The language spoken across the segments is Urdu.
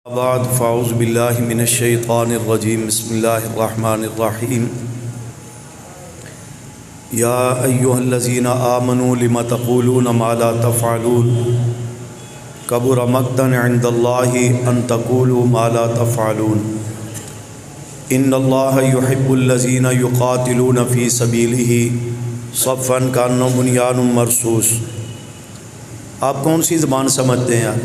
بعد فاعوذ باللہ من الشیطان الرجیم بسم اللہ الرحمن الرحیم یا ایہا الذین آمنوا لم تقولون ما لا تفعلون کبر مقتا عند اللہ ان تقولوا ما لا تفعلون ان اللہ یحب الذین یقاتلون فی سبیلہ صفا کانہم بنیان مرصوص۔ آپ کون سی زبان سمجھتے ہیں؟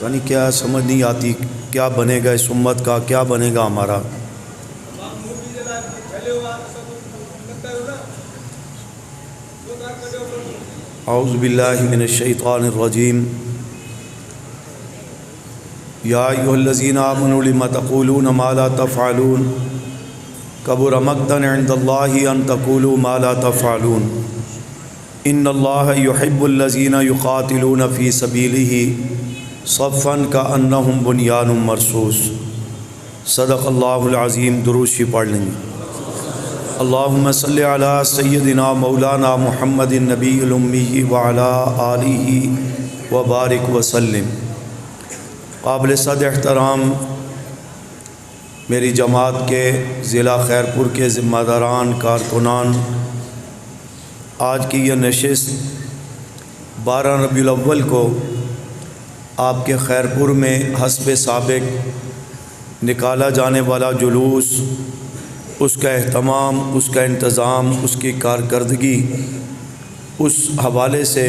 یعنی کیا سمجھ نہیں آتی کیا بنے گا اس امت کا، کیا بنے گا ہمارا؟ اعوذ باللہ من الشیطان الرجیم یا ایھا الذین آمنوا لم تقولون ما لا تفعلون کبر مقتا عند اللہ ان تقولوا ما لا تفعلون ان اللہ یحب الذین یقاتلون فی سبیلہ صفا کانہم بنیان مرصوص۔ صدق اللہ العظیم۔ درود شریف پڑھ لیں گے۔ اللہم صلی علی سیدنا مولانا محمد النبی الامی وعلی آلہ وبارک وسلم۔ قابل صد احترام میری جماعت کے ضلع خیرپور کے ذمہ داران، کارکنان، آج کی یہ نشست 12 ربیع الاول کو آپ کے خیرپور میں حسب سابق نکالا جانے والا جلوس، اس کا اہتمام، اس کا انتظام، اس کی کارکردگی اس حوالے سے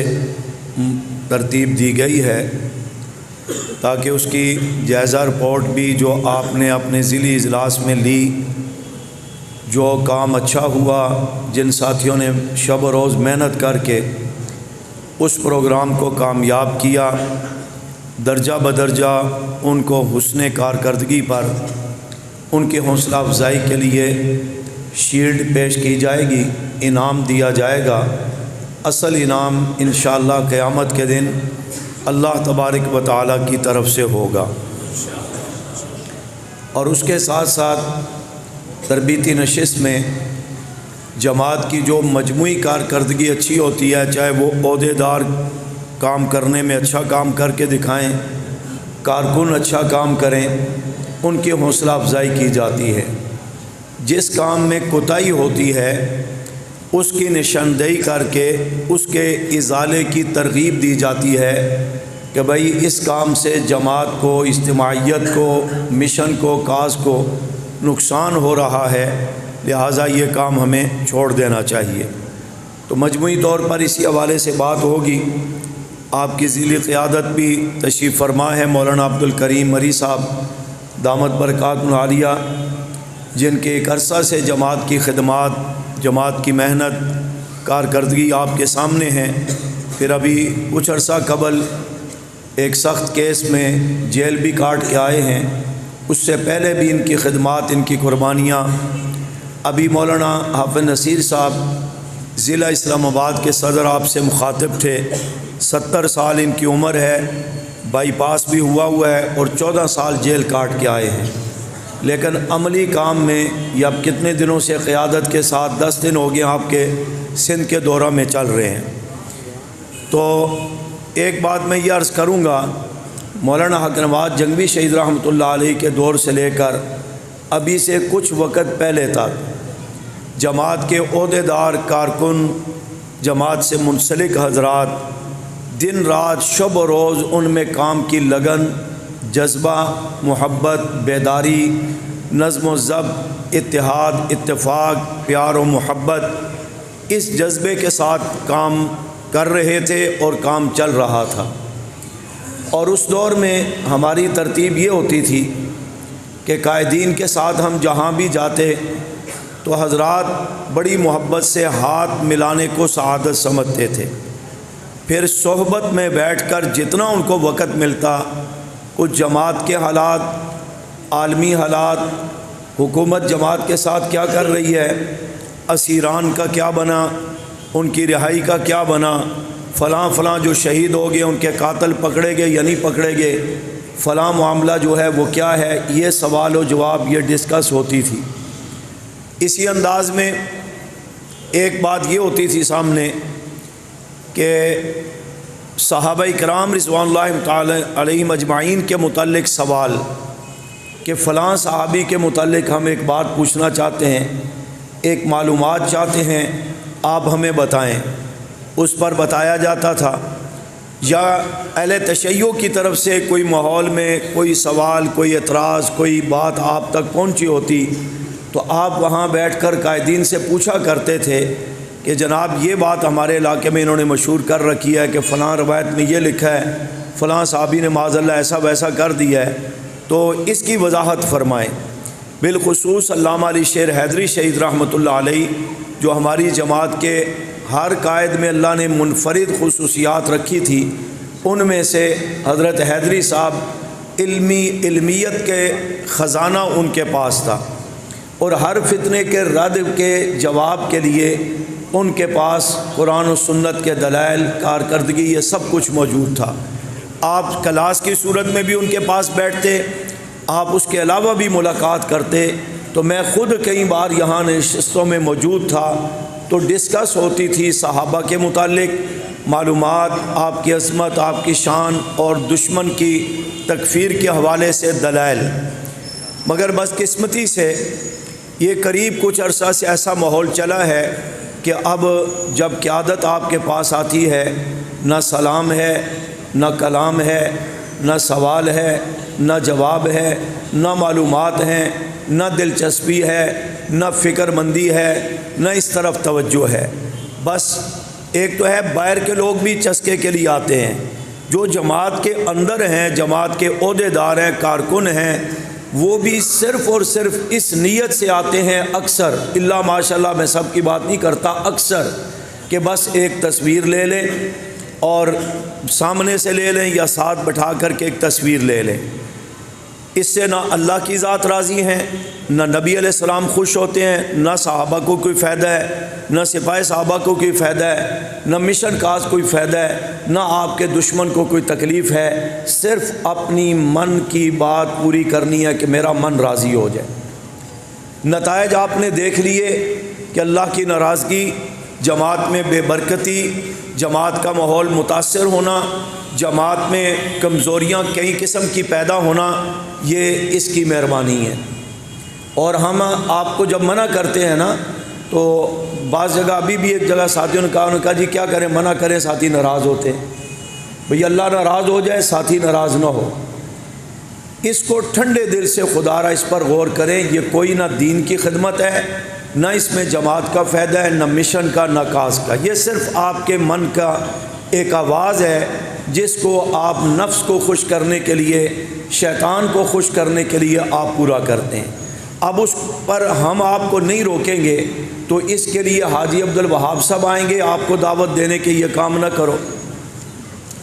ترتیب دی گئی ہے تاکہ اس کی جائزہ رپورٹ بھی جو آپ نے اپنے ضلعی اجلاس میں لی، جو کام اچھا ہوا، جن ساتھیوں نے شب و روز محنت کر کے اس پروگرام کو کامیاب کیا، درجہ بدرجہ ان کو حسن کارکردگی پر ان کی حوصلہ افزائی کے لیے شیلڈ پیش کی جائے گی، انعام دیا جائے گا۔ اصل انعام انشاءاللہ قیامت کے دن اللہ تبارک و تعالیٰ کی طرف سے ہوگا۔ اور اس کے ساتھ ساتھ تربیتی نشست میں جماعت کی جو مجموعی کارکردگی اچھی ہوتی ہے، چاہے وہ عہدیدار کام کرنے میں اچھا کام کر کے دکھائیں، کارکن اچھا کام کریں، ان کی حوصلہ افزائی کی جاتی ہے۔ جس کام میں کوتاہی ہوتی ہے اس کی نشاندہی کر کے اس کے ازالے کی ترغیب دی جاتی ہے کہ بھائی اس کام سے جماعت کو، اجتماعیت کو، مشن کو، کاز کو نقصان ہو رہا ہے، لہٰذا یہ کام ہمیں چھوڑ دینا چاہیے۔ تو مجموعی طور پر اسی حوالے سے بات ہوگی۔ آپ کی ذیلی قیادت بھی تشریف فرما ہے مولانا عبدالکریم مری صاحب دامت برکاتہ عالیہ، جن کے ایک عرصہ سے جماعت کی خدمات، جماعت کی محنت، کارکردگی آپ کے سامنے ہیں۔ پھر ابھی کچھ عرصہ قبل ایک سخت کیس میں جیل بھی کاٹ کے آئے ہیں، اس سے پہلے بھی ان کی خدمات، ان کی قربانیاں۔ ابھی مولانا حافظ نصیر صاحب ضلع اسلام آباد کے صدر آپ سے مخاطب تھے، 70 سال ان کی عمر ہے، بائی پاس بھی ہوا ہے اور 14 سال جیل کاٹ کے آئے ہیں، لیکن عملی کام میں یہ اب کتنے دنوں سے قیادت کے ساتھ 10 دن ہو گئے آپ کے سندھ کے دورہ میں چل رہے ہیں۔ تو ایک بات میں یہ عرض کروں گا، مولانا حق نواز جنگوی شہید رحمۃ اللہ علیہ کے دور سے لے کر ابھی سے کچھ وقت پہلے تک جماعت کے عہدیدار، کارکن، جماعت سے منسلک حضرات دن رات شب و روز ان میں کام کی لگن، جذبہ، محبت، بیداری، نظم و ضبط، اتحاد، اتفاق، پیار و محبت، اس جذبے کے ساتھ کام کر رہے تھے اور کام چل رہا تھا۔ اور اس دور میں ہماری ترتیب یہ ہوتی تھی کہ قائدین کے ساتھ ہم جہاں بھی جاتے تو حضرات بڑی محبت سے ہاتھ ملانے کو سعادت سمجھتے تھے۔ پھر صحبت میں بیٹھ کر جتنا ان کو وقت ملتا، کچھ جماعت کے حالات، عالمی حالات، حکومت جماعت کے ساتھ کیا کر رہی ہے، اسیران کا کیا بنا، ان کی رہائی کا کیا بنا، فلاں جو شہید ہو گئے ان کے قاتل پکڑے گئے یا نہیں پکڑے گئے، فلاں معاملہ جو ہے وہ کیا ہے، یہ سوال و جواب یہ ڈسکس ہوتی تھی۔ اسی انداز میں ایک بات یہ ہوتی تھی سامنے کہ صحابہ کرام رضوان اللہ تعالی علیہم اجمعین کے متعلق سوال کہ فلاں صحابی کے متعلق ہم ایک بات پوچھنا چاہتے ہیں، ایک معلومات چاہتے ہیں، آپ ہمیں بتائیں۔ اس پر بتایا جاتا تھا، یا اہل تشیع کی طرف سے کوئی ماحول میں کوئی سوال، کوئی اعتراض، کوئی بات آپ تک پہنچی ہوتی تو آپ وہاں بیٹھ کر قائدین سے پوچھا کرتے تھے کہ جناب یہ بات ہمارے علاقے میں انہوں نے مشہور کر رکھی ہے کہ فلاں روایت میں یہ لکھا ہے، فلاں صحابی نے معاذ اللہ ایسا ویسا کر دیا ہے، تو اس کی وضاحت فرمائیں۔ بالخصوص علامہ علی شیر حیدری شہید رحمۃ اللہ علیہ، جو ہماری جماعت کے ہر قائد میں اللہ نے منفرد خصوصیات رکھی تھی، ان میں سے حضرت حیدری صاحب علمیت کے خزانہ ان کے پاس تھا، اور ہر فتنے کے رد کے جواب کے لیے ان کے پاس قرآن و سنت کے دلائل، کارکردگی، یہ سب کچھ موجود تھا۔ آپ کلاس کی صورت میں بھی ان کے پاس بیٹھتے، آپ اس کے علاوہ بھی ملاقات کرتے، تو میں خود کئی بار یہاں نشستوں میں موجود تھا، تو ڈسکس ہوتی تھی صحابہ کے متعلق معلومات، آپ کی عظمت، آپ کی شان، اور دشمن کی تکفیر کے حوالے سے دلائل۔ مگر بدقسمتی سے یہ قریب کچھ عرصہ سے ایسا ماحول چلا ہے کہ اب جب قیادت آپ کے پاس آتی ہے، نہ سلام ہے، نہ کلام ہے، نہ سوال ہے، نہ جواب ہے، نہ معلومات ہیں، نہ دلچسپی ہے، نہ فکر مندی ہے، نہ اس طرف توجہ ہے۔ بس ایک تو ہے باہر کے لوگ بھی چسکے کے لیے آتے ہیں، جو جماعت کے اندر ہیں، جماعت کے عہدیدار ہیں، کارکن ہیں، وہ بھی صرف اور صرف اس نیت سے آتے ہیں اکثر، اللہ ماشاءاللہ میں سب کی بات نہیں کرتا، اکثر، کہ بس ایک تصویر لے لیں اور سامنے سے لے لیں یا ساتھ بٹھا کر کے ایک تصویر لے لیں۔ اس سے نہ اللہ کی ذات راضی ہیں، نہ نبی علیہ السلام خوش ہوتے ہیں، نہ صحابہ کو کوئی فائدہ ہے، نہ سپاہی صحابہ کو کوئی فائدہ ہے، نہ مشن کاز کوئی فائدہ ہے، نہ آپ کے دشمن کو کوئی تکلیف ہے، صرف اپنی من کی بات پوری کرنی ہے کہ میرا من راضی ہو جائے۔ نتائج آپ نے دیکھ لیے کہ اللہ کی ناراضگی، جماعت میں بے برکتی، جماعت کا ماحول متاثر ہونا، جماعت میں کمزوریاں کئی قسم کی پیدا ہونا، یہ اس کی مہربانی ہے۔ اور ہم آپ کو جب منع کرتے ہیں نا، تو بعض جگہ ابھی بھی ایک جگہ ساتھیوں نے کہا جی کیا کریں، منع کریں، ساتھی ناراض ہوتے ہیں۔ بھئی اللہ ناراض ہو جائے، ساتھی ناراض نہ ہو، اس کو ٹھنڈے دل سے خدا را اس پر غور کریں۔ یہ کوئی نہ دین کی خدمت ہے، نہ اس میں جماعت کا فائدہ ہے، نہ مشن کا، نہ کاز کا، یہ صرف آپ کے من کا ایک آواز ہے جس کو آپ نفس کو خوش کرنے کے لیے، شیطان کو خوش کرنے کے لیے آپ پورا کرتے ہیں۔ اب اس پر ہم آپ کو نہیں روکیں گے، تو اس کے لیے حاجی عبدالوہاب صاحب آئیں گے آپ کو دعوت دینے کے یہ کام نہ کرو۔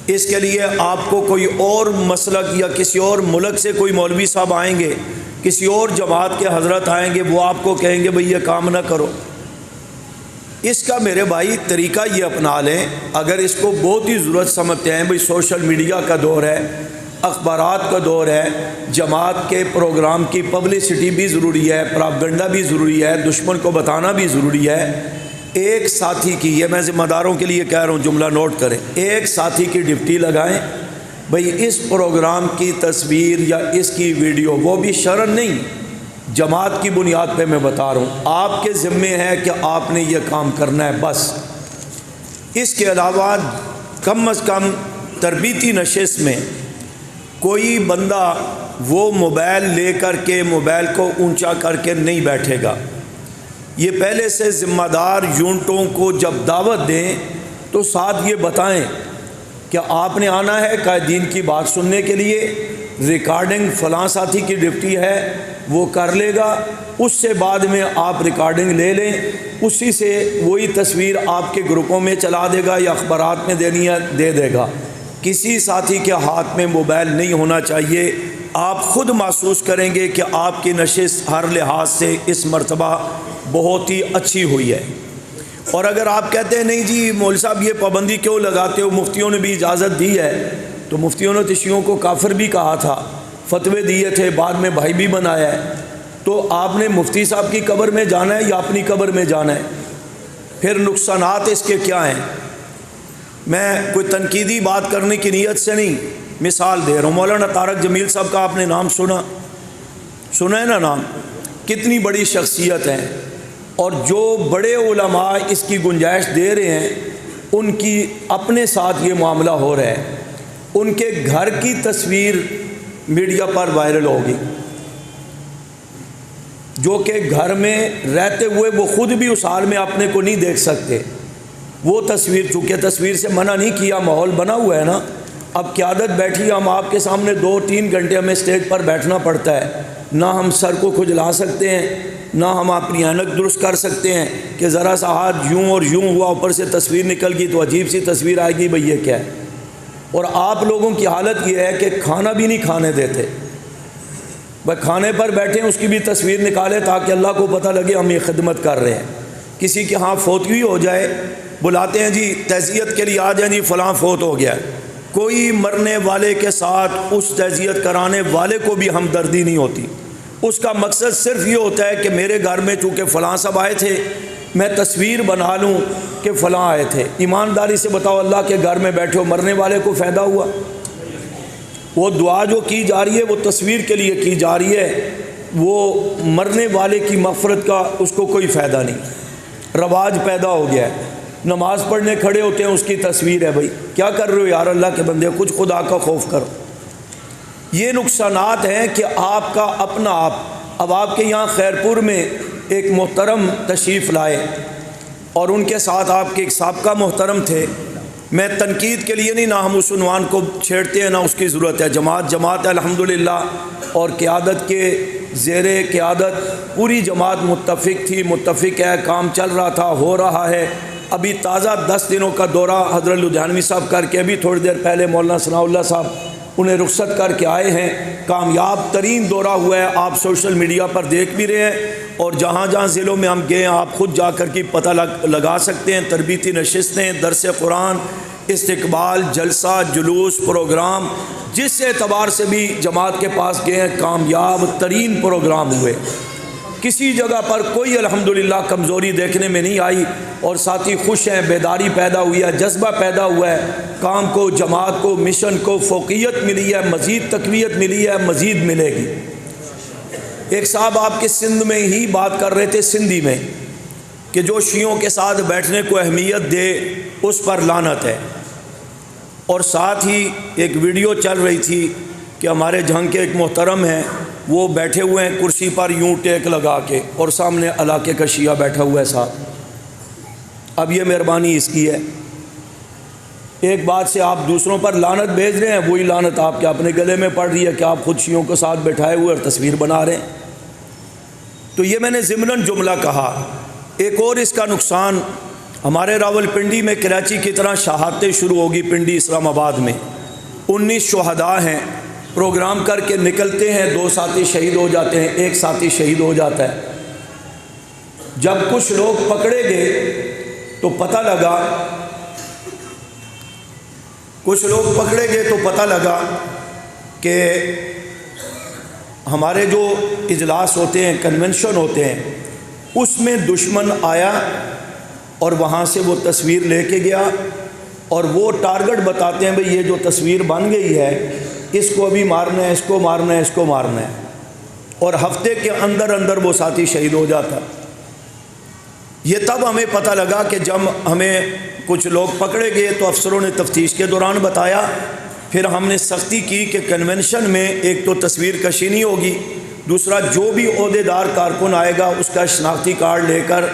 اس کے لیے آپ کو کوئی اور مسلک یا کسی اور ملک سے کوئی مولوی صاحب آئیں گے، کسی اور جماعت کے حضرت آئیں گے، وہ آپ کو کہیں گے بھئی یہ کام نہ کرو۔ اس کا میرے بھائی طریقہ یہ اپنا لیں، اگر اس کو بہت ہی ضرورت سمجھتے ہیں، بھئی سوشل میڈیا کا دور ہے، اخبارات کا دور ہے، جماعت کے پروگرام کی پبلسٹی بھی ضروری ہے، پراپگنڈا بھی ضروری ہے، دشمن کو بتانا بھی ضروری ہے۔ ایک ساتھی کی، یہ میں ذمہ داروں کے لیے کہہ رہا ہوں، جملہ نوٹ کریں، ایک ساتھی کی ڈپٹی لگائیں، بھئی اس پروگرام کی تصویر یا اس کی ویڈیو، وہ بھی شرعن نہیں، جماعت کی بنیاد پہ میں بتا رہا ہوں، آپ کے ذمے ہے کہ آپ نے یہ کام کرنا ہے بس۔ اس کے علاوہ کم از کم تربیتی نشست میں کوئی بندہ وہ موبائل لے کر کے موبائل کو اونچا کر کے نہیں بیٹھے گا۔ یہ پہلے سے ذمہ دار یونٹوں کو جب دعوت دیں تو ساتھ یہ بتائیں کہ آپ نے آنا ہے قائدین کی بات سننے کے لیے، ریکارڈنگ فلاں ساتھی کی ڈپٹی ہے وہ کر لے گا، اس سے بعد میں آپ ریکارڈنگ لے لیں، اسی سے وہی تصویر آپ کے گروپوں میں چلا دے گا یا اخبارات میں دینی ہے دے دے گا۔ کسی ساتھی کے ہاتھ میں موبائل نہیں ہونا چاہیے۔ آپ خود محسوس کریں گے کہ آپ کی نشست ہر لحاظ سے اس مرتبہ بہت ہی اچھی ہوئی ہے۔ اور اگر آپ کہتے ہیں نہیں جی مول صاحب یہ پابندی کیوں لگاتے ہو، مفتیوں نے بھی اجازت دی ہے، تو مفتیوں نے شیعوں کو کافر بھی کہا تھا، فتوے دیے تھے، بعد میں بھائی بھی بنایا ہے، تو آپ نے مفتی صاحب کی قبر میں جانا ہے یا اپنی قبر میں جانا ہے؟ پھر نقصانات اس کے کیا ہیں؟ میں کوئی تنقیدی بات کرنے کی نیت سے نہیں، مثال دے رہا ہوں۔ مولانا طارق جمیل صاحب کا آپ نے نام سنا ہے نا نام؟ کتنی بڑی شخصیت ہے، اور جو بڑے علماء اس کی گنجائش دے رہے ہیں ان کی اپنے ساتھ یہ معاملہ ہو رہا ہے۔ ان کے گھر کی تصویر میڈیا پر وائرل ہوگی، جو کہ گھر میں رہتے ہوئے وہ خود بھی اس حال میں اپنے کو نہیں دیکھ سکتے۔ وہ تصویر، چونکہ تصویر سے منع نہیں کیا، ماحول بنا ہوا ہے نا۔ اب قیادت بیٹھی، ہم آپ کے سامنے 2-3 گھنٹے ہمیں اسٹیج پر بیٹھنا پڑتا ہے، نہ ہم سر کو کھجلا سکتے ہیں، نہ ہم اپنی اینک درست کر سکتے ہیں کہ ذرا سا ہاتھ یوں اور یوں ہوا، اوپر سے تصویر نکل گئی تو عجیب سی تصویر آئے گی، بھئی یہ کیا ہے۔ اور آپ لوگوں کی حالت یہ ہے کہ کھانا بھی نہیں کھانے دیتے، بھائی کھانے پر بیٹھے ہیں اس کی بھی تصویر نکالے تاکہ اللہ کو پتہ لگے ہم یہ خدمت کر رہے ہیں۔ کسی کے ہاں فوتگی ہو جائے، بلاتے ہیں جی تعزیت کے لیے آ جائیں جی فلاں فوت ہو گیا، کوئی مرنے والے کے ساتھ اس تعزیت کرانے والے کو بھی ہمدردی نہیں ہوتی۔ اس کا مقصد صرف یہ ہوتا ہے کہ میرے گھر میں چونکہ فلاں صاحب آئے تھے، میں تصویر بنا لوں کہ فلاں آئے تھے۔ ایمانداری سے بتاؤ، اللہ کے گھر میں بیٹھے ہو، مرنے والے کو فائدہ ہوا؟ وہ دعا جو کی جا رہی ہے وہ تصویر کے لیے کی جا رہی ہے، وہ مرنے والے کی مغفرت کا اس کو کوئی فائدہ نہیں۔ رواج پیدا ہو گیا ہے، نماز پڑھنے کھڑے ہوتے ہیں اس کی تصویر ہے، بھائی کیا کر رہے ہو یار، اللہ کے بندے کچھ خدا کا خوف کرو۔ یہ نقصانات ہیں کہ آپ کا اپنا اب آپ کے یہاں خیرپور میں ایک محترم تشریف لائے اور ان کے ساتھ آپ کے ایک سابقہ محترم تھے۔ میں تنقید کے لیے نہیں، نہ ہم اس عنوان کو چھیڑتے ہیں نہ اس کی ضرورت ہے۔ جماعت الحمدللہ، اور قیادت کے زیر قیادت پوری جماعت متفق تھی، متفق ہے، کام چل رہا تھا، ہو رہا ہے۔ ابھی تازہ 10 دنوں کا دورہ حضرت لدھیانوی صاحب کر کے ابھی تھوڑی دیر پہلے مولانا ثناء اللہ صاحب انہیں رخصت کر کے آئے ہیں۔ کامیاب ترین دورہ ہوا ہے، آپ سوشل میڈیا پر دیکھ بھی رہے ہیں، اور جہاں جہاں ضلعوں میں ہم گئے ہیں آپ خود جا کر کے پتہ لگا سکتے ہیں۔ تربیتی نشستیں، درس قرآن، استقبال، جلسہ، جلوس، پروگرام، جس اعتبار سے بھی جماعت کے پاس گئے ہیں کامیاب ترین پروگرام ہوئے۔ کسی جگہ پر کوئی الحمدللہ کمزوری دیکھنے میں نہیں آئی، اور ساتھی خوش ہیں، بیداری پیدا ہوئی ہے، جذبہ پیدا ہوا ہے، کام کو، جماعت کو، مشن کو فوقیت ملی ہے، مزید تقویت ملی ہے، مزید ملے گی۔ ایک صاحب آپ کے سندھ میں ہی بات کر رہے تھے، سندھی میں، کہ جو شیعوں کے ساتھ بیٹھنے کو اہمیت دے اس پر لعنت ہے، اور ساتھ ہی ایک ویڈیو چل رہی تھی کہ ہمارے جھنگ کے ایک محترم ہیں، وہ بیٹھے ہوئے ہیں کرسی پر یوں ٹیک لگا کے، اور سامنے علاقے کا شیعہ بیٹھا ہوا ہے ساتھ۔ اب یہ مہربانی اس کی ہے، ایک بات سے آپ دوسروں پر لعنت بھیج رہے ہیں، وہی لعنت آپ کے اپنے گلے میں پڑ رہی ہے کہ آپ خود شیعوں کے ساتھ بیٹھائے ہوئے اور تصویر بنا رہے ہیں۔ تو یہ میں نے ضمناً جملہ کہا۔ ایک اور اس کا نقصان، ہمارے راول پنڈی میں کراچی کی طرح شہادتیں شروع ہوگی، پنڈی اسلام آباد میں 19 شہداء ہیں، پروگرام کر کے نکلتے ہیں، 2 ساتھی شہید ہو جاتے ہیں، 1 ساتھی شہید ہو جاتا ہے۔ جب کچھ لوگ پکڑے گئے تو پتہ لگا کہ ہمارے جو اجلاس ہوتے ہیں، کنونشن ہوتے ہیں، اس میں دشمن آیا اور وہاں سے وہ تصویر لے کے گیا، اور وہ ٹارگٹ بتاتے ہیں بھئی یہ جو تصویر بن گئی ہے اس کو ابھی مارنا ہے، اس کو مارنا ہے، اس کو مارنا ہے، اور ہفتے کے اندر اندر وہ ساتھی شہید ہو جاتا۔ یہ تب ہمیں پتہ لگا کہ جب ہمیں کچھ لوگ پکڑے گئے تو افسروں نے تفتیش کے دوران بتایا، پھر ہم نے سختی کی کہ کنونشن میں ایک تو تصویر کشی نہیں ہوگی، دوسرا جو بھی عہدیدار کارکن آئے گا اس کا شناختی کارڈ لے کر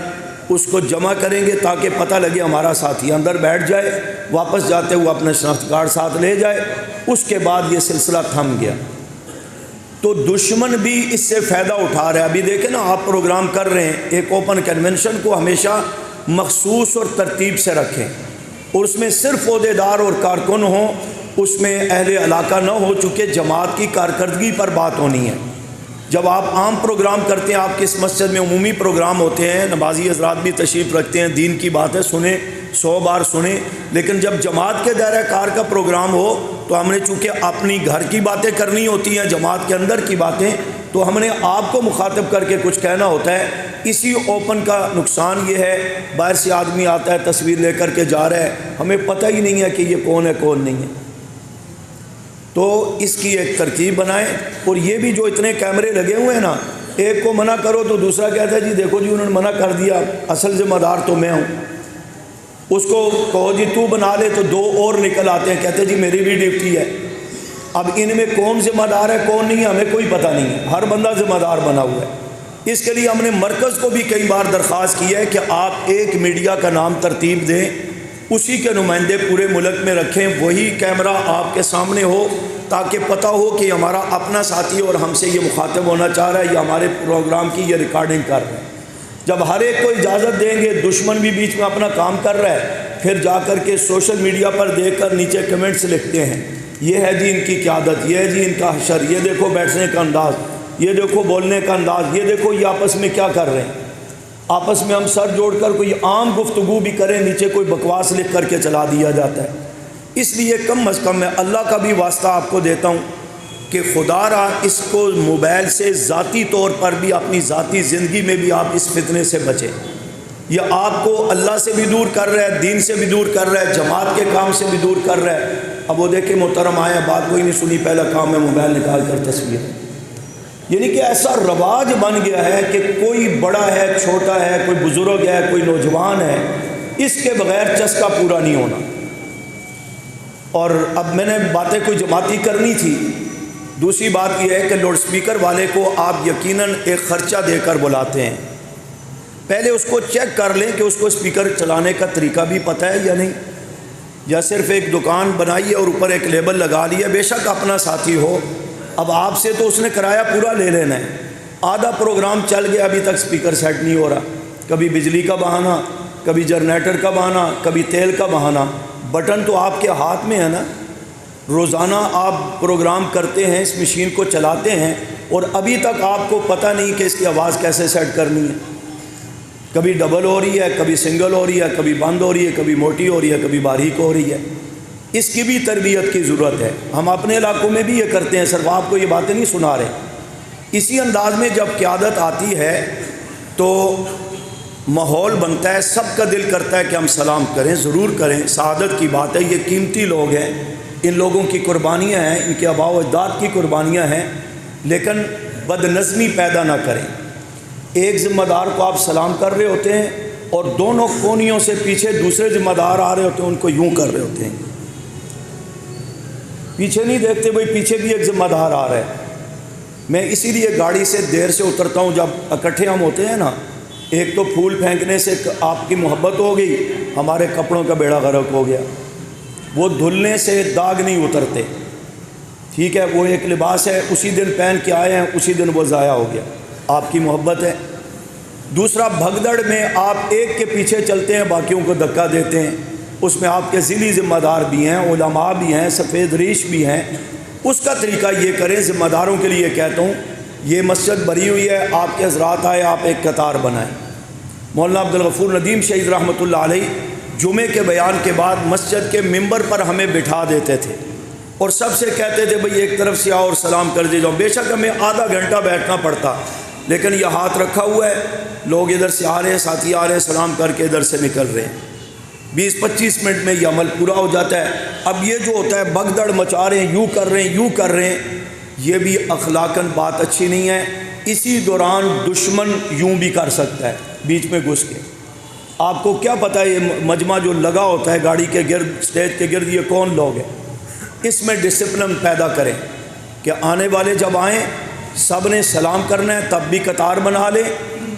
اس کو جمع کریں گے تاکہ پتہ لگے ہمارا ساتھی اندر بیٹھ جائے، واپس جاتے ہوئے اپنا شناختی کارڈ ساتھ لے جائے۔ اس کے بعد یہ سلسلہ تھم گیا۔ تو دشمن بھی اس سے فائدہ اٹھا رہا ہے۔ ابھی دیکھیں نا، آپ پروگرام کر رہے ہیں، ایک اوپن کنونشن کو ہمیشہ مخصوص اور ترتیب سے رکھیں، اور اس میں صرف عہدیدار اور کارکن ہوں، اس میں اہل علاقہ نہ ہو، چونکہ جماعت کی کارکردگی پر بات ہونی ہے۔ جب آپ عام پروگرام کرتے ہیں، آپ کی اس مسجد میں عمومی پروگرام ہوتے ہیں، نمازی حضرات بھی تشریف رکھتے ہیں، دین کی باتیں سنیں، 100 بار سنیں، لیکن جب جماعت کے دائرہ کار کا پروگرام ہو تو ہم نے چونکہ اپنی گھر کی باتیں کرنی ہوتی ہیں، جماعت کے اندر کی باتیں، تو ہم نے آپ کو مخاطب کر کے کچھ کہنا ہوتا ہے۔ اسی اوپن کا نقصان یہ ہے، باہر سے آدمی آتا ہے تصویر لے کر کے جا رہا ہے، ہمیں پتہ ہی نہیں ہے کہ یہ کون ہے کون نہیں ہے۔ تو اس کی ایک ترتیب بنائیں۔ اور یہ بھی جو اتنے کیمرے لگے ہوئے ہیں نا، ایک کو منع کرو تو دوسرا کہتا ہے جی دیکھو جی انہوں نے منع کر دیا، اصل ذمہ دار تو میں ہوں۔ اس کو کہو جی تو بنا لے تو دو اور نکل آتے ہیں، کہتے ہیں جی میری بھی ڈیوٹی ہے۔ اب ان میں کون ذمہ دار ہے کون نہیں ہے ہمیں کوئی پتہ نہیں ہے، ہر بندہ ذمہ دار بنا ہوا ہے۔ اس کے لیے ہم نے مرکز کو بھی کئی بار درخواست کی ہے کہ آپ ایک میڈیا کا نام ترتیب دیں، اسی کے نمائندے پورے ملک میں رکھیں، وہی کیمرہ آپ کے سامنے ہو تاکہ پتہ ہو کہ ہمارا اپنا ساتھی اور ہم سے یہ مخاطب ہونا چاہ رہا ہے یا ہمارے پروگرام کی یہ ریکارڈنگ کر رہا ہے۔ جب ہر ایک کو اجازت دیں گے، دشمن بھی بیچ میں اپنا کام کر رہا ہے، پھر جا کر کے سوشل میڈیا پر دیکھ کر نیچے کمنٹس لکھتے ہیں یہ ہے جی ان کی قیادت، یہ ہے جی ان کا حشر، یہ دیکھو بیٹھنے کا انداز، یہ دیکھو بولنے کا انداز، یہ دیکھو یہ آپس میں کیا کر رہے ہیں۔ آپس میں ہم سر جوڑ کر کوئی عام گفتگو بھی کریں، نیچے کوئی بکواس لکھ کر کے چلا دیا جاتا ہے۔ اس لیے کم از کم میں اللہ کا بھی واسطہ آپ کو دیتا ہوں کہ خدا را اس کو موبائل سے ذاتی طور پر بھی اپنی ذاتی زندگی میں بھی آپ اس فتنے سے بچیں۔ یہ آپ کو اللہ سے بھی دور کر رہا ہے، دین سے بھی دور کر رہا ہے، جماعت کے کام سے بھی دور کر رہا ہے۔ اب وہ دیکھیں محترم آیا بات کوئی نہیں سنی، پہلا کام ہے موبائل نکال کر تصویر، یعنی کہ ایسا رواج بن گیا ہے کہ کوئی بڑا ہے چھوٹا ہے، کوئی بزرگ ہے کوئی نوجوان ہے، اس کے بغیر چسکا پورا نہیں ہونا۔ اور اب میں نے باتیں کوئی جماعتی کرنی تھی۔ دوسری بات یہ ہے کہ لاؤڈ سپیکر والے کو آپ یقیناً ایک خرچہ دے کر بلاتے ہیں، پہلے اس کو چیک کر لیں کہ اس کو سپیکر چلانے کا طریقہ بھی پتہ ہے یا نہیں، یا صرف ایک دکان بنائی ہے اور اوپر ایک لیبل لگا لیا، بے شک اپنا ساتھی ہو، اب آپ سے تو اس نے کرایہ پورا لے لینا ہے۔ آدھا پروگرام چل گیا ابھی تک سپیکر سیٹ نہیں ہو رہا، کبھی بجلی کا بہانہ، کبھی جنریٹر کا بہانہ، کبھی تیل کا بہانہ۔ بٹن تو آپ کے ہاتھ میں ہے نا، روزانہ آپ پروگرام کرتے ہیں، اس مشین کو چلاتے ہیں، اور ابھی تک آپ کو پتہ نہیں کہ اس کی آواز کیسے سیٹ کرنی ہے۔ کبھی ڈبل ہو رہی ہے، کبھی سنگل ہو رہی ہے، کبھی بند ہو رہی ہے، کبھی موٹی ہو رہی ہے، کبھی باریک ہو رہی ہے۔ اس کی بھی تربیت کی ضرورت ہے۔ ہم اپنے علاقوں میں بھی یہ کرتے ہیں، صرف آپ کو یہ باتیں نہیں سنا رہے۔ اسی انداز میں جب قیادت آتی ہے تو ماحول بنتا ہے، سب کا دل کرتا ہے کہ ہم سلام کریں، ضرور کریں، سعادت کی بات ہے، یہ قیمتی لوگ ہیں، ان لوگوں کی قربانیاں ہیں، ان کے آباء و اجداد کی قربانیاں ہیں، لیکن بد نظمی پیدا نہ کریں۔ ایک ذمہ دار کو آپ سلام کر رہے ہوتے ہیں اور دونوں کونیوں سے پیچھے دوسرے ذمہ دار آ رہے ہوتے ہیں، ان کو یوں کر رہے ہوتے ہیں، پیچھے نہیں دیکھتے بھئی پیچھے بھی ایک ذمہ دار آ رہا ہے۔ میں اسی لیے گاڑی سے دیر سے اترتا ہوں، جب اکٹھے ہم ہوتے ہیں نا، ایک تو پھول پھینکنے سے آپ کی محبت ہو گئی، ہمارے کپڑوں کا بیڑا غرق ہو گیا، وہ دھلنے سے داغ نہیں اترتے، ٹھیک ہے، وہ ایک لباس ہے، اسی دن پہن کے آئے ہیں، اسی دن وہ ضائع ہو گیا، آپ کی محبت ہے۔ دوسرا، بھگدڑ میں آپ ایک کے پیچھے چلتے ہیں، باقیوں کو دھکا دیتے ہیں، اس میں آپ کے ذیلی ذمہ دار بھی ہیں، علماء بھی ہیں، سفید ریش بھی ہیں، اس کا طریقہ یہ کریں۔ ذمہ داروں کے لیے کہتا ہوں، یہ مسجد بھری ہوئی ہے، آپ کے حضرات آئے، آپ ایک قطار بنائیں۔ مولانا عبدالغفور ندیم شہید رحمۃ اللہ علیہ جمعے کے بیان کے بعد مسجد کے ممبر پر ہمیں بٹھا دیتے تھے اور سب سے کہتے تھے بھئی ایک طرف سے آؤ اور سلام کر دے جاؤ۔ بے شک ہمیں آدھا گھنٹہ بیٹھنا پڑتا، لیکن یہ ہاتھ رکھا ہوا ہے، لوگ ادھر سے آ رہے ہیں، ساتھی آ رہے ہیں، سلام کر کے ادھر سے نکل رہے ہیں، 20-25 منٹ میں یہ عمل پورا ہو جاتا ہے۔ اب یہ جو ہوتا ہے بھگدڑ مچا رہے ہیں، یوں کر رہے ہیں، یوں کر رہے ہیں، یہ بھی اخلاقاً بات اچھی نہیں ہے۔ اسی دوران دشمن یوں بھی کر سکتا ہے، بیچ میں گھس کے۔ آپ کو کیا پتہ ہے یہ مجمع جو لگا ہوتا ہے گاڑی کے گرد، اسٹیج کے گرد، یہ کون لوگ ہیں؟ اس میں ڈسپلن پیدا کریں کہ آنے والے جب آئیں سب نے سلام کرنا ہے، تب بھی قطار بنا لیں،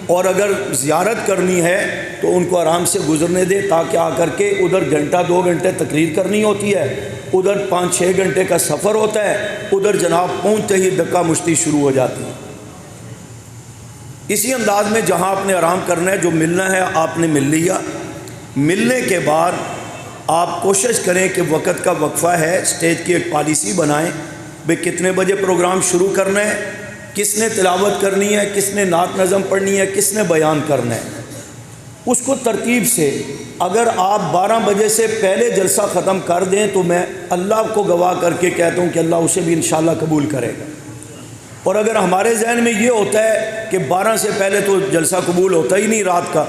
اور اگر زیارت کرنی ہے تو ان کو آرام سے گزرنے دیں، تاکہ آ کر کے ادھر گھنٹہ 2 گھنٹے تقریر کرنی ہوتی ہے، ادھر 5-6 گھنٹے کا سفر ہوتا ہے، ادھر جناب پہنچتے ہی دھکا مشتی شروع ہو جاتی ہے۔ اسی انداز میں جہاں آپ نے آرام کرنا ہے، جو ملنا ہے آپ نے مل لیا، ملنے کے بعد آپ کوشش کریں کہ وقت کا وقفہ ہے، اسٹیج کی ایک پالیسی بنائیں، بھئی کتنے بجے پروگرام شروع کرنا ہے، کس نے تلاوت کرنی ہے، کس نے نعت نظم پڑھنی ہے، کس نے بیان کرنا ہے، اس کو ترتیب سے۔ اگر آپ 12 بجے سے پہلے جلسہ ختم کر دیں تو میں اللہ کو گواہ کر کے کہتا ہوں کہ اللہ اسے بھی انشاءاللہ قبول کرے گا۔ اور اگر ہمارے ذہن میں یہ ہوتا ہے کہ 12 سے پہلے تو جلسہ قبول ہوتا ہی نہیں رات کا،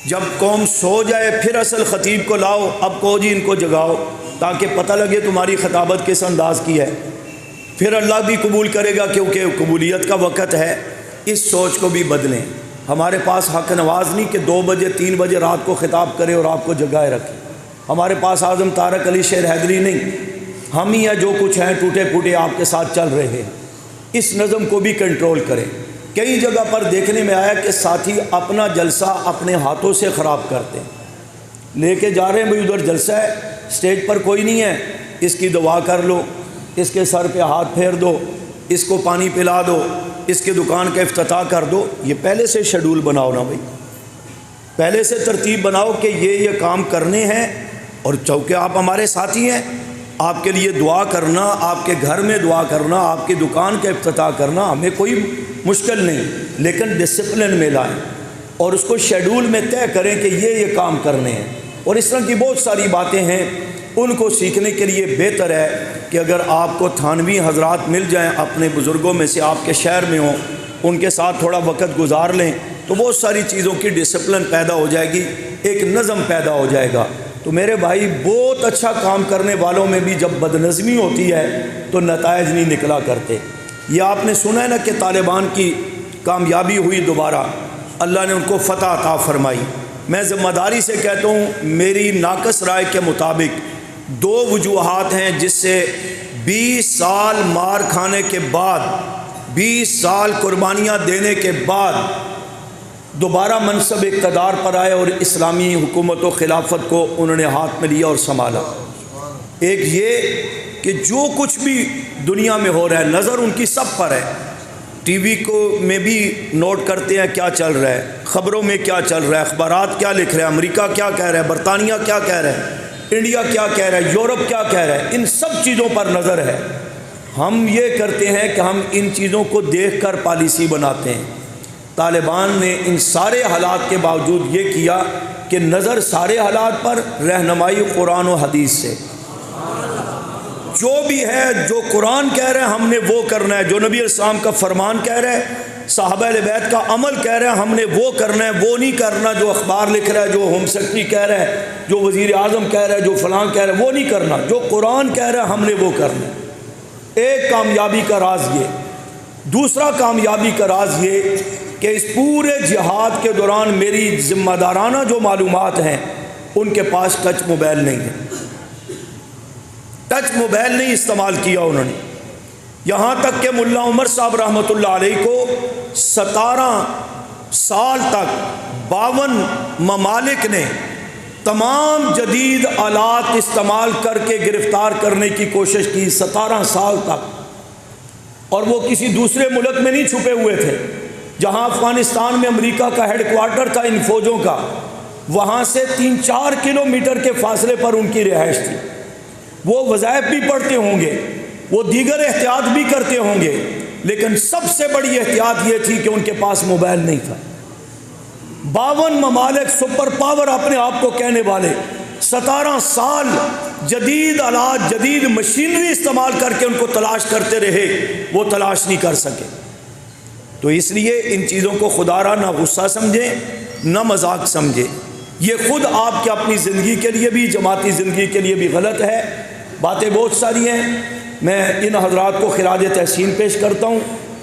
جب قوم سو جائے پھر اصل خطیب کو لاؤ، اب کہو جی ان کو جگاؤ تاکہ پتہ لگے تمہاری خطابت کس انداز کی ہے، پھر اللہ بھی قبول کرے گا کیونکہ قبولیت کا وقت ہے۔ اس سوچ کو بھی بدلیں۔ ہمارے پاس حق نواز نہیں کہ 2 بجے 3 بجے رات کو خطاب کرے اور آپ کو جگائے رکھے۔ ہمارے پاس اعظم طارق علی شیر حیدری نہیں، ہم ہی ہیں جو کچھ ہیں ٹوٹے پھوٹے آپ کے ساتھ چل رہے ہیں۔ اس نظم کو بھی کنٹرول کریں۔ کئی جگہ پر دیکھنے میں آیا کہ ساتھی اپنا جلسہ اپنے ہاتھوں سے خراب کرتے ہیں، لے کے جا رہے ہیں بھئی ادھر جلسہ ہے، اسٹیج پر کوئی نہیں ہے، اس کی دعا کر لو، اس کے سر پہ ہاتھ پھیر دو، اس کو پانی پلا دو، اس کے دکان کا افتتاح کر دو۔ یہ پہلے سے شیڈول بناؤ نا بھائی، پہلے سے ترتیب بناؤ کہ یہ کام کرنے ہیں، اور چونکہ آپ ہمارے ساتھی ہیں، آپ کے لیے دعا کرنا، آپ کے گھر میں دعا کرنا، آپ کی دکان کا افتتاح کرنا ہمیں کوئی مشکل نہیں، لیکن ڈسپلن میں لائیں اور اس کو شیڈول میں طے کریں کہ یہ کام کرنے ہیں۔ اور اس طرح کی بہت ساری باتیں ہیں، ان کو سیکھنے کے لیے بہتر ہے کہ اگر آپ کو تھانوی حضرات مل جائیں اپنے بزرگوں میں سے، آپ کے شہر میں ہوں، ان کے ساتھ تھوڑا وقت گزار لیں تو بہت ساری چیزوں کی ڈسپلن پیدا ہو جائے گی، ایک نظم پیدا ہو جائے گا۔ تو میرے بھائی، بہت اچھا کام کرنے والوں میں بھی جب بدنظمی ہوتی ہے تو نتائج نہیں نکلا کرتے۔ یہ آپ نے سنا ہے نا کہ طالبان کی کامیابی ہوئی، دوبارہ اللہ نے ان کو فتح عطا فرمائی۔ میں ذمہ داری سے کہتا ہوں، میری ناقص رائے کے مطابق 2 وجوہات ہیں جس سے 20 سال مار کھانے کے بعد، 20 سال قربانیاں دینے کے بعد دوبارہ منصب اقتدار پر آئے اور اسلامی حکومت و خلافت کو انہوں نے ہاتھ میں لیا اور سنبھالا۔ ایک یہ کہ جو کچھ بھی دنیا میں ہو رہا ہے نظر ان کی سب پر ہے، ٹی وی کو میں بھی نوٹ کرتے ہیں کیا چل رہا ہے، خبروں میں کیا چل رہا ہے، اخبارات کیا لکھ رہے ہیں، امریکہ کیا کہہ رہا ہے، برطانیہ کیا کہہ رہا ہے، انڈیا کیا کہہ رہا ہے، یورپ کیا کہہ رہا ہے، ان سب چیزوں پر نظر ہے۔ ہم یہ کرتے ہیں کہ ہم ان چیزوں کو دیکھ کر پالیسی بناتے ہیں۔ طالبان نے ان سارے حالات کے باوجود یہ کیا کہ نظر سارے حالات پر، رہنمائی قرآن و حدیث سے، جو بھی ہے، جو قرآن کہہ رہے ہیں ہم نے وہ کرنا ہے، جو نبی علیہ السلام کا فرمان کہہ رہے ہیں، صحابہ اہل بیت کا عمل کہہ رہے ہیں ہم نے وہ کرنا ہے، وہ نہیں کرنا جو اخبار لکھ رہا ہے، جو ہوم سیکرٹری کہہ رہا ہے، جو وزیر اعظم کہہ رہا ہے، جو فلاں کہہ رہا ہے، وہ نہیں کرنا، جو قرآن کہہ رہا ہے ہم نے وہ کرنا ہے۔ ایک کامیابی کا راز یہ۔ دوسرا کامیابی کا راز یہ کہ اس پورے جہاد کے دوران میری ذمہ دارانہ جو معلومات ہیں ان کے پاس ٹچ موبائل نہیں ہے، ٹچ موبائل نہیں استعمال کیا انہوں نے، یہاں تک کہ ملا عمر صاحب رحمۃ اللہ علیہ کو 17 سال تک 52 ممالک نے تمام جدید آلات استعمال کر کے گرفتار کرنے کی کوشش کی، 17 سال تک، اور وہ کسی دوسرے ملک میں نہیں چھپے ہوئے تھے۔ جہاں افغانستان میں امریکہ کا ہیڈ کوارٹر تھا ان فوجوں کا، وہاں سے 3-4 کلومیٹر کے فاصلے پر ان کی رہائش تھی۔ وہ وظائف بھی پڑھتے ہوں گے، وہ دیگر احتیاط بھی کرتے ہوں گے، لیکن سب سے بڑی احتیاط یہ تھی کہ ان کے پاس موبائل نہیں تھا۔ 52 ممالک سپر پاور اپنے آپ کو کہنے والے 17 سال جدید آلات، جدید مشینری استعمال کر کے ان کو تلاش کرتے رہے، وہ تلاش نہیں کر سکے۔ تو اس لیے ان چیزوں کو خدا را نہ غصہ سمجھیں نہ مذاق سمجھیں، یہ خود آپ کے اپنی زندگی کے لیے بھی، جماعتی زندگی کے لیے بھی غلط ہے۔ باتیں بہت ساری ہیں، میں ان حضرات کو خراج تحسین پیش کرتا ہوں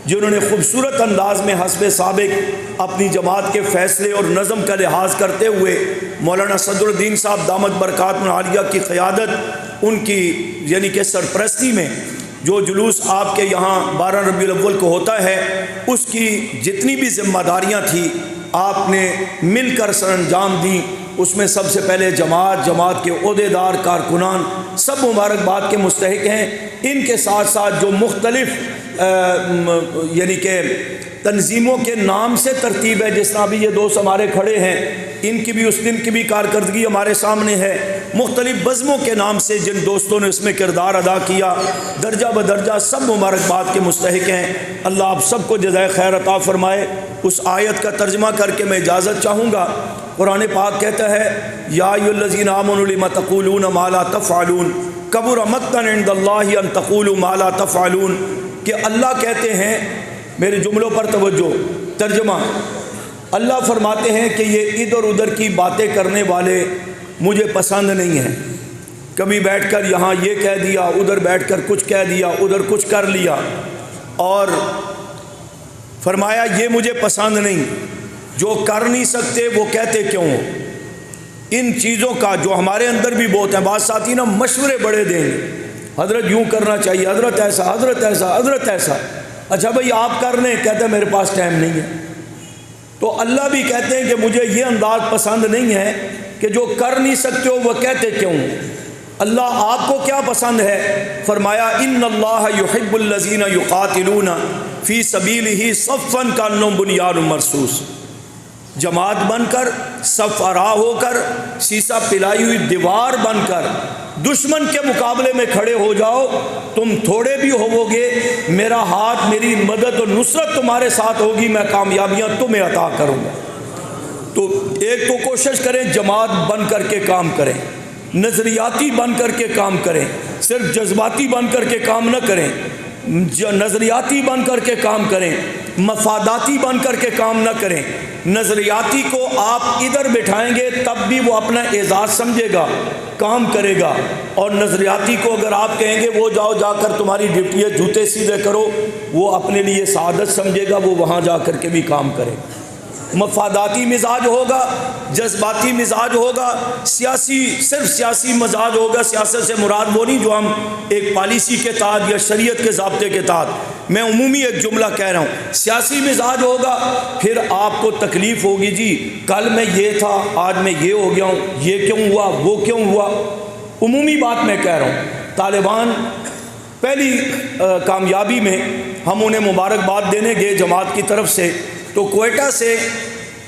جنہوں نے خوبصورت انداز میں حسب سابق اپنی جماعت کے فیصلے اور نظم کا لحاظ کرتے ہوئے مولانا صدر الدین صاحب دامت برکاتہ العالیہ کی قیادت، ان کی یعنی کہ سرپرستی میں جو جلوس آپ کے یہاں 12 ربیع الاول کو ہوتا ہے، اس کی جتنی بھی ذمہ داریاں تھیں آپ نے مل کر سر انجام دیں۔ اس میں سب سے پہلے جماعت کے عہدیدار، کارکنان سب مبارکباد کے مستحق ہیں۔ ان کے ساتھ ساتھ جو مختلف یعنی کہ تنظیموں کے نام سے ترتیب ہے، جس طرح بھی یہ دوست ہمارے کھڑے ہیں، ان کی بھی اس دن کی بھی کارکردگی ہمارے سامنے ہے۔ مختلف بزموں کے نام سے جن دوستوں نے اس میں کردار ادا کیا، درجہ بدرجہ سب مبارکباد کے مستحق ہیں۔ اللہ آپ سب کو جزائے خیر عطا فرمائے۔ اس آیت کا ترجمہ کر کے میں اجازت چاہوں گا۔ قرآن پاک کہتا ہے، یا ایھا الذین آمنوا لم تقولون ما لا تفعلون کبر مقتا عند اللہ ان تقولوا ما لا تفعلون۔ کہ اللہ کہتے ہیں، میرے جملوں پر توجہ، ترجمہ، اللہ فرماتے ہیں کہ یہ ادھر ادھر کی باتیں کرنے والے مجھے پسند نہیں ہیں۔ کبھی بیٹھ کر یہاں یہ کہہ دیا، ادھر بیٹھ کر کچھ کہہ دیا، ادھر کچھ کر لیا، اور فرمایا یہ مجھے پسند نہیں۔ جو کر نہیں سکتے وہ کہتے کیوں؟ ان چیزوں کا جو ہمارے اندر بھی بہت ہے، بعض ساتھی نا مشورے بڑے دیں گے، حضرت یوں کرنا چاہیے، حضرت ایسا، حضرت ایسا، حضرت ایسا۔ اچھا بھئی آپ کر لیں، کہتے ہیں میرے پاس ٹائم نہیں ہے۔ تو اللہ بھی کہتے ہیں کہ مجھے یہ انداز پسند نہیں ہے کہ جو کر نہیں سکتے ہو وہ کہتے کیوں؟ اللہ آپ کو کیا پسند ہے؟ فرمایا ان اللہ یحب الذین یقاتلون فی سبیلہ صفا کانہم بنیان مرصوص، جماعت بن کر، صف آرا ہو کر، سیسا پلائی ہوئی دیوار بن کر دشمن کے مقابلے میں کھڑے ہو جاؤ۔ تم تھوڑے بھی ہوو گے، میرا ہاتھ، میری مدد و نصرت تمہارے ساتھ ہوگی، میں کامیابیاں تمہیں عطا کروں گا۔ تو ایک تو کوشش کریں جماعت بن کر کے کام کریں، نظریاتی بن کر کے کام کریں، صرف جذباتی بن کر کے کام نہ کریں، نظریاتی بن کر کے کام کریں، مفاداتی بن کر کے کام نہ کریں۔ نظریاتی کو آپ ادھر بٹھائیں گے تب بھی وہ اپنا اعزاز سمجھے گا، کام کرے گا، اور نظریاتی کو اگر آپ کہیں گے وہ جاؤ جا کر تمہاری ڈیوٹی ہے جوتے سیدھے کرو، وہ اپنے لیے سعادت سمجھے گا، وہ وہاں جا کر کے بھی کام کرے۔ مفاداتی مزاج ہوگا، جذباتی مزاج ہوگا، سیاسی، صرف سیاسی مزاج ہوگا۔ سیاست سے مراد وہ نہیں جو ہم ایک پالیسی کے تحت یا شریعت کے ضابطے کے تحت، میں عمومی ایک جملہ کہہ رہا ہوں، سیاسی مزاج ہوگا، پھر آپ کو تکلیف ہوگی، جی کل میں یہ تھا، آج میں یہ ہو گیا ہوں، یہ کیوں ہوا، وہ کیوں ہوا۔ عمومی بات میں کہہ رہا ہوں۔ طالبان پہلی کامیابی میں ہم انہیں مبارکباد دینے گئے جماعت کی طرف سے، تو کوئٹہ سے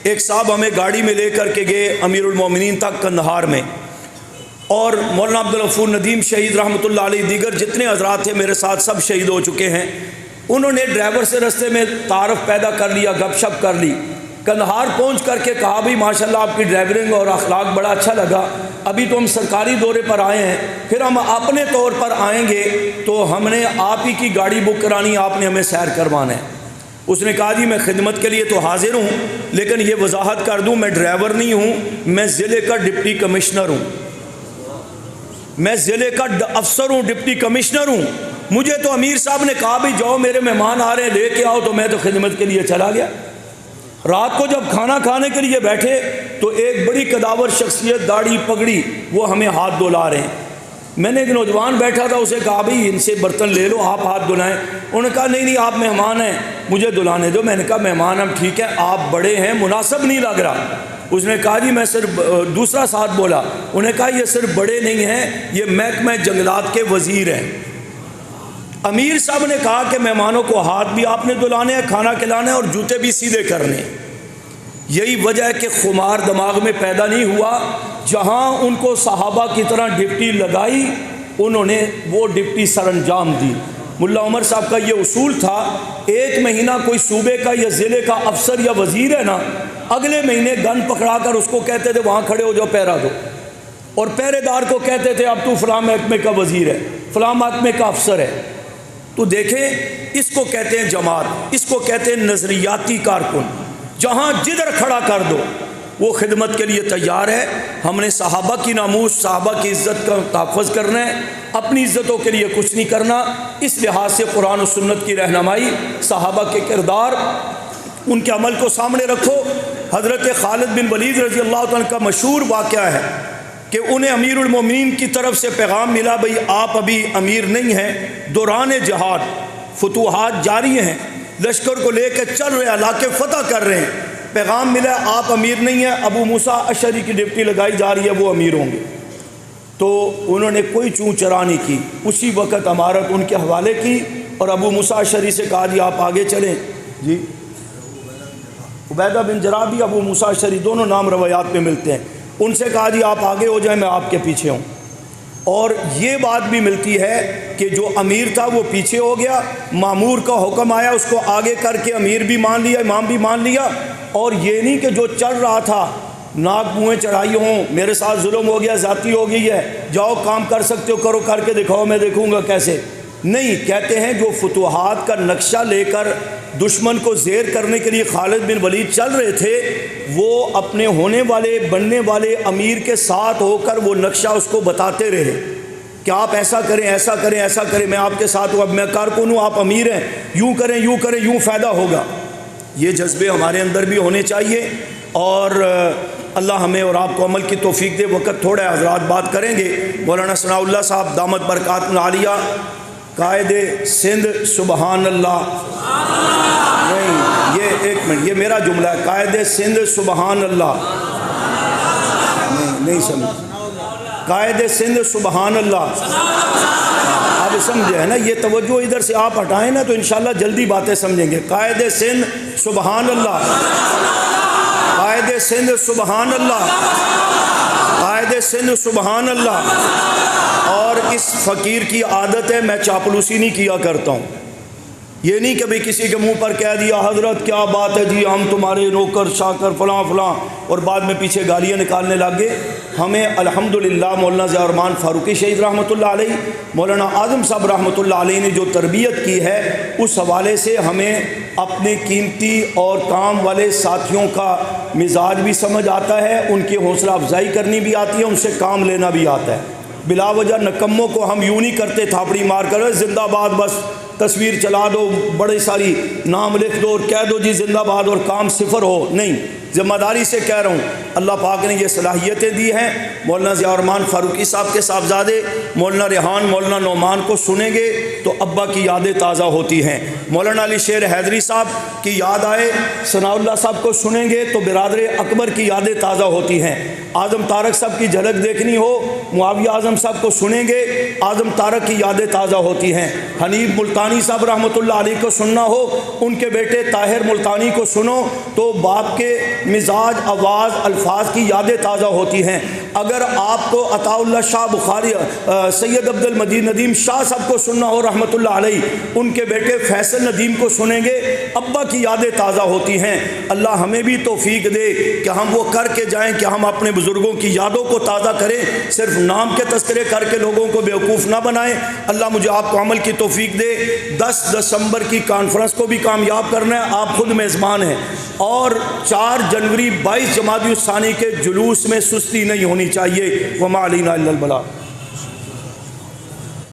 ایک صاحب ہمیں گاڑی میں لے کر کے گئے امیر المومنین تک قندھار میں، اور مولانا عبدالغفور ندیم شہید رحمۃ اللہ علیہ، دیگر جتنے حضرات تھے میرے ساتھ سب شہید ہو چکے ہیں، انہوں نے ڈرائیور سے رستے میں تعارف پیدا کر لیا، گپ شپ کر لی۔ قندھار پہنچ کر کے کہا بھی ماشاءاللہ آپ کی ڈرائیورنگ اور اخلاق بڑا اچھا لگا، ابھی تو ہم سرکاری دورے پر آئے ہیں، پھر ہم اپنے طور پر آئیں گے تو ہم نے آپ ہی کی گاڑی بک کرانی، آپ نے ہمیں سیر کروانا ہے۔ اس نے کہا جی میں خدمت کے لیے تو حاضر ہوں، لیکن یہ وضاحت کر دوں میں ڈرائیور نہیں ہوں، میں ضلع کا ڈپٹی کمشنر ہوں، میں ضلع کا افسر ہوں، ڈپٹی کمشنر ہوں۔ مجھے تو امیر صاحب نے کہا بھی جاؤ میرے مہمان آ رہے ہیں لے کے آؤ، تو میں تو خدمت کے لیے چلا گیا۔ رات کو جب کھانا کھانے کے لیے بیٹھے تو ایک بڑی قداور شخصیت، داڑھی پگڑی، وہ ہمیں ہاتھ دھلا رہے ہیں۔ میں نے ایک نوجوان بیٹھا تھا، اسے کہا بھائی ان سے برتن لے لو، آپ ہاتھ دھلائیں۔ انہوں نے کہا نہیں آپ مہمان ہیں، مجھے دھلانے دو۔ میں نے کہا مہمان ہم ٹھیک ہے، آپ بڑے ہیں، مناسب نہیں لگ رہا۔ اس نے کہا جی میں صرف، دوسرا ساتھ بولا، انہوں نے کہا یہ صرف بڑے نہیں ہیں، یہ محکمہ جنگلات کے وزیر ہیں۔ امیر صاحب نے کہا کہ مہمانوں کو ہاتھ بھی آپ نے دھلانے ہیں، کھانا کھلانا ہے، اور جوتے بھی سیدھے کرنے ہیں۔ یہی وجہ ہے کہ خمار دماغ میں پیدا نہیں ہوا۔ جہاں ان کو صحابہ کی طرح ڈپٹی لگائی، انہوں نے وہ ڈپٹی سر انجام دی۔ ملا عمر صاحب کا یہ اصول تھا، ایک مہینہ کوئی صوبے کا یا ضلع کا افسر یا وزیر ہے نا، اگلے مہینے گن پکڑا کر اس کو کہتے تھے وہاں کھڑے ہو جاؤ پہرا دو، اور پہرے دار کو کہتے تھے اب تو فلاں محکمے کا وزیر ہے، فلاں محکمے کا افسر ہے۔ تو دیکھیں اس کو کہتے ہیں جماعت، اس کو کہتے ہیں نظریاتی کارکن۔ جہاں جدھر کھڑا کر دو وہ خدمت کے لیے تیار ہے۔ ہم نے صحابہ کی ناموس، صحابہ کی عزت کا تحفظ کرنا ہے، اپنی عزتوں کے لیے کچھ نہیں کرنا۔ اس لحاظ سے قرآن و سنت کی رہنمائی، صحابہ کے کردار، ان کے عمل کو سامنے رکھو۔ حضرت خالد بن ولید رضی اللہ عنہ کا مشہور واقعہ ہے کہ انہیں امیر المومنین کی طرف سے پیغام ملا، بھئی آپ ابھی امیر نہیں ہیں، دوران جہاد فتوحات جاری ہیں، لشکر کو لے کے چل رہے ہیں، علاقے فتح کر رہے ہیں، پیغام ملا آپ امیر نہیں ہیں، ابو موسیٰ اشعری کی ڈپٹی لگائی جا رہی ہے، وہ امیر ہوں گے۔ تو انہوں نے کوئی چوں چرا نہیں کی، اسی وقت امارت ان کے حوالے کی، اور ابو موسیٰ اشعری سے کہا جی آپ آگے چلیں۔ جی عبیدہ بن جراح بھی ابو موسیٰ اشعری، دونوں نام روایات میں ملتے ہیں، ان سے کہا جی آپ آگے ہو جائیں، میں آپ کے پیچھے ہوں۔ اور یہ بات بھی ملتی ہے کہ جو امیر تھا وہ پیچھے ہو گیا، مامور کا حکم آیا اس کو آگے کر کے امیر بھی مان لیا، امام بھی مان لیا۔ اور یہ نہیں کہ جو چل رہا تھا ناک منہ چڑھائی ہوں، میرے ساتھ ظلم ہو گیا، زیادتی ہو گئی ہے، جاؤ کام کر سکتے ہو کرو، کر کے دکھاؤ میں دیکھوں گا کیسے۔ نہیں، کہتے ہیں جو فتوحات کا نقشہ لے کر دشمن کو زیر کرنے کے لیے خالد بن ولید چل رہے تھے، وہ اپنے ہونے والے بننے والے امیر کے ساتھ ہو کر وہ نقشہ اس کو بتاتے رہے کہ آپ ایسا کریں، ایسا کریں، ایسا کریں، میں آپ کے ساتھ ہوں، اب میں کارکن ہوں، آپ امیر ہیں، یوں کریں، یوں کریں، یوں فائدہ ہوگا۔ یہ جذبے ہمارے اندر بھی ہونے چاہیے، اور اللہ ہمیں اور آپ کو عمل کی توفیق دے۔ وقت تھوڑا ہے، حضرات بات کریں گے۔ مولانا ثناء اللہ صاحب دامت برکات العالیہ، قائد سندھ، سبحان اللہ، نہیں یہ ایک منٹ، یہ میرا جملہ ہے، قائد سندھ سبحان اللہ، نہیں سمجھ، قائد سندھ سبحان اللہ، آپ سمجھے ہیں نا، یہ توجہ ادھر سے آپ ہٹائیں نا تو انشاءاللہ جلدی باتیں سمجھیں گے۔ قائد سندھ سبحان اللہ، قائد سندھ سبحان اللہ، قائد سندھ سبحان اللہ۔ اور اس فقیر کی عادت ہے، میں چاپلوسی نہیں کیا کرتا ہوں، یہ نہیں کبھی کسی کے منہ پر کہہ دیا حضرت کیا بات ہے جی ہم تمہارے نوکر شاکر فلاں فلاں، اور بعد میں پیچھے گالیاں نکالنے لگے۔ ہمیں الحمدللہ مولانا ضیاء الرحمن فاروقی شہید رحمۃ اللہ علیہ، مولانا اعظم صاحب رحمۃ اللہ علیہ نے جو تربیت کی ہے، اس حوالے سے ہمیں اپنے قیمتی اور کام والے ساتھیوں کا مزاج بھی سمجھ آتا ہے، ان کی حوصلہ افزائی کرنی بھی آتی ہے، ان سے کام لینا بھی آتا ہے۔ بلا وجہ نکموں کو ہم یوں نہیں کرتے تھاپڑی مار کر زندہ باد، بس تصویر چلا دو، بڑے ساری نام لکھ دو اور کہہ دو جی زندہ باد، اور کام صفر ہو، نہیں، ذمہ داری سے کہہ رہا ہوں، اللہ پاک نے یہ صلاحیتیں دی ہیں۔ مولانا ضیاء الرحمن فاروقی صاحب کے صاحبزادے مولانا ریحان، مولانا نعمان کو سنیں گے تو ابا کی یادیں تازہ ہوتی ہیں۔ مولانا علی شیر حیدری صاحب کی یاد آئے، ثناء اللہ صاحب کو سنیں گے تو برادر اکبر کی یادیں تازہ ہوتی ہیں۔ اعظم طارق صاحب کی جھلک دیکھنی ہو، معاویہ اعظم صاحب کو سنیں گے، اعظم طارق کی یادیں تازہ ہوتی ہیں۔ حنیف ملتانی صاحب رحمۃ اللہ علیہ کو سننا ہو، ان کے بیٹے طاہر ملتانی کو سنو تو باپ کے مزاج، آواز، الفاظ کی یادیں تازہ ہوتی ہیں۔ اگر آپ کو عطا اللہ شاہ بخاری، سید عبد المجید ندیم شاہ صاحب کو سننا ہو رحمۃ اللہ علیہ، ان کے بیٹے فیصل ندیم کو سنیں گے، ابا کی یادیں تازہ ہوتی ہیں۔ اللہ ہمیں بھی توفیق دے کہ ہم وہ کر کے جائیں کہ ہم اپنے بزرگوں کی یادوں کو تازہ کریں، صرف نام کے تذکرے کر کے لوگوں کو بیوقوف نہ بنائیں۔ اللہ مجھے آپ کو عمل کی توفیق دے۔ 10 دسمبر کی کانفرنس کو بھی کامیاب کرنا ہے، آپ خود میزبان ہیں، اور 4 جنوری 22 جمادی الثانی کے جلوس میں سستی نہیں ہونی چاہیے۔ وما علینا الا البلاغ۔